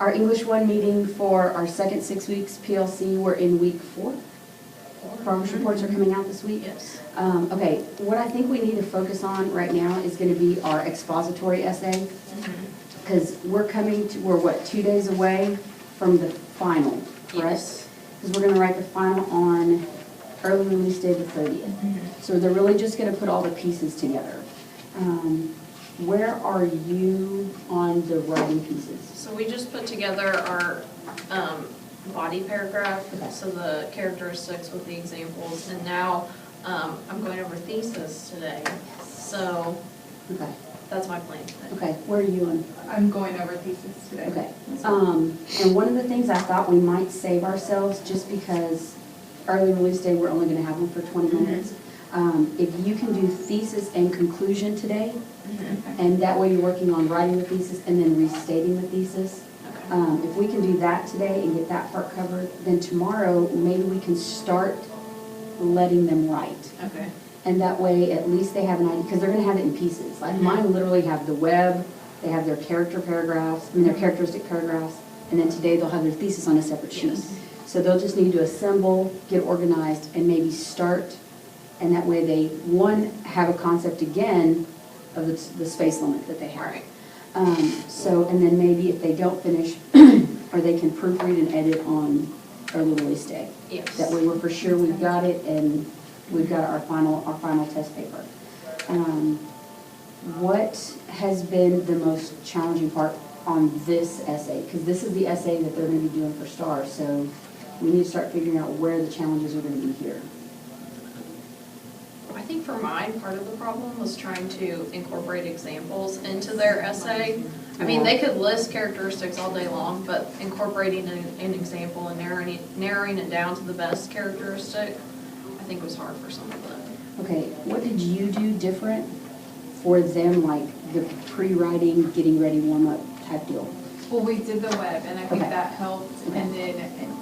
our English 1 meeting for our second 6 weeks PLC, we're in week 4. Progress reports are coming out this week. Yes. Okay, what I think we need to focus on right now is going to be our expository essay. Because we're what, 2 days away from the final, correct? Yes. Because we're going to write the final on early release day the 30th. So they're really just going to put all the pieces together. Where are you on the writing pieces? So we just put together our body paragraph, Okay. so the characteristics with the examples, and now I'm going over thesis today. So Okay. that's my plan today. Okay, where are you on? I'm going over thesis today. Okay. And one of the things I thought we might save ourselves, just because early release day, we're only going to have them for 20 minutes. If you can do thesis and conclusion today, and that way you're working on writing the thesis and then restating the thesis. If we can do that today and get that part covered, then tomorrow maybe we can start letting them write. Okay. And that way at least they have an idea, because they're going to have it in pieces. Like mine literally have the web, they have their character paragraphs, their characteristic paragraphs, and then today they'll have their thesis on a separate sheet. Yes. So they'll just need to assemble, get organized, and maybe start, and that way they, one, have a concept again of the space limit that they have. Right. And then maybe if they don't finish, or they can proofread and edit on early release day. Yes. That way we're for sure we've got it and we've got our final test paper. What has been the most challenging part on this essay? Because this is the essay that they're going to be doing for STAR, so we need to start figuring out where the challenges are going to be here. I think for mine, part of the problem was trying to incorporate examples into their essay. I mean, they could list characteristics all day long, but incorporating an example and narrowing it down to the best characteristic, I think was hard for some of them. Okay, what did you do different for them, like the pre-writing, getting ready, warm-up type deal? Well, we did the web, and I think Okay. that helped, Okay. and then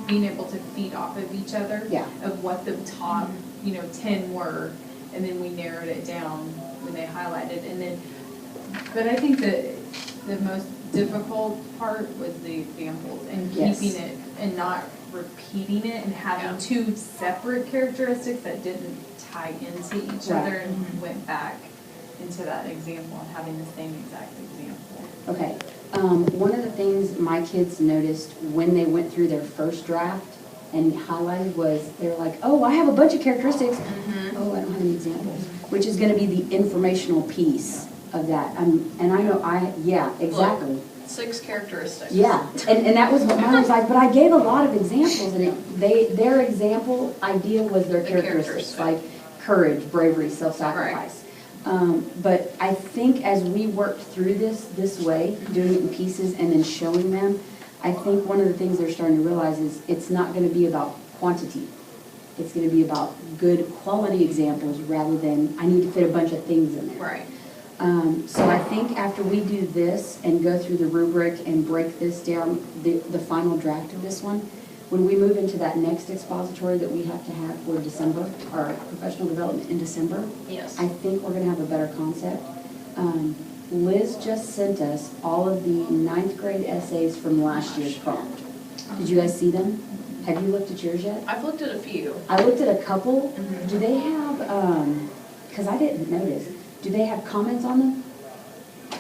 being able to feed off of each other. Yeah. Of what the top, 10 were, and then we narrowed it down when they highlighted, and then, but I think that the most difficult part was the examples, and Yes. keeping it, and not repeating it, and having two separate characteristics that didn't tie into each Right. other, and went back into that example, and having the same exact example. Okay, one of the things my kids noticed when they went through their first draft and highlighted was, they're like, oh, I have a bunch of characteristics. Oh, I don't have any examples, which is gonna be the informational piece of that. And I know yeah, exactly. 6 characteristics. Yeah, and that was what mine was like, but I gave a lot of examples, and their example idea was their The characteristics, characteristic. like courage, bravery, self-sacrifice. But I think as we worked through this way, doing it in pieces and then showing them, I think one of the things they're starting to realize is it's not going to be about quantity. It's going to be about good quality examples rather than I need to fit a bunch of things in there. Right. So I think after we do this and go through the rubric and break this down, the final draft of this one, when we move into that next expository that we have to have for December, our professional development in December, Yes. I think we're going to have a better concept. Liz just sent us all of the 9th grade essays from last year's prompt. Did you guys see them? Have you looked at yours yet? I've looked at a few. I looked at a couple. Do they have, because I didn't notice, do they have comments on them?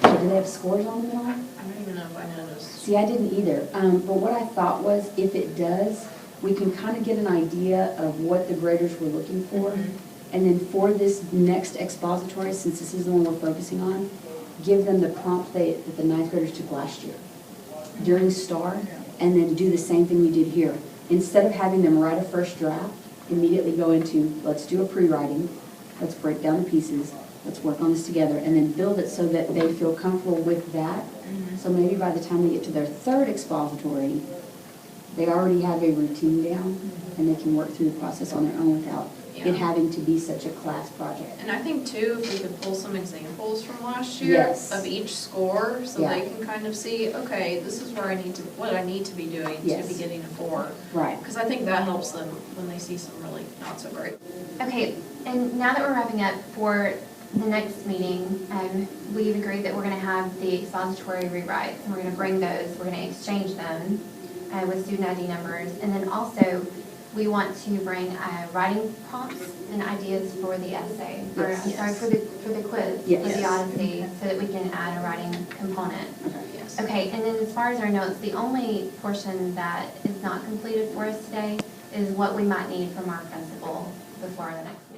Or do they have scores on them at all? I don't even know if I noticed. See, I didn't either. But what I thought was, if it does, we can kind of get an idea of what the graders were looking for. And then for this next expository, since this is the one we're focusing on, give them the prompt that the 9th graders took last year during STAR, and then do the same thing we did here. Instead of having them write a first draft, immediately go into, let's do a pre-writing, let's break down the pieces, let's work on this together, and then build it so that they feel comfortable with that. So maybe by the time they get to their 3rd expository, they already have a routine down, and they can work through the process on their own without it having to be such a class project. And I think too, if we could pull some examples from last year Yes. of each score, so Yeah. they can kind of see, okay, this is where what I need to be doing Yes. to be getting a 4. Right. Because I think that helps them when they see some really not so great. Okay, and now that we're wrapping up, for the next meeting, we've agreed that we're gonna have the expository rewrites, and we're gonna bring those, we're gonna exchange them with student ID numbers. And then also, we want to bring writing prompts and ideas for the essay, or, I'm sorry, for the quiz, for Yes. the Odyssey, so that we can add a writing component. Yes. Okay, and then as far as our notes, the only portion that is not completed for us today is what we might need from our principal before the next meeting.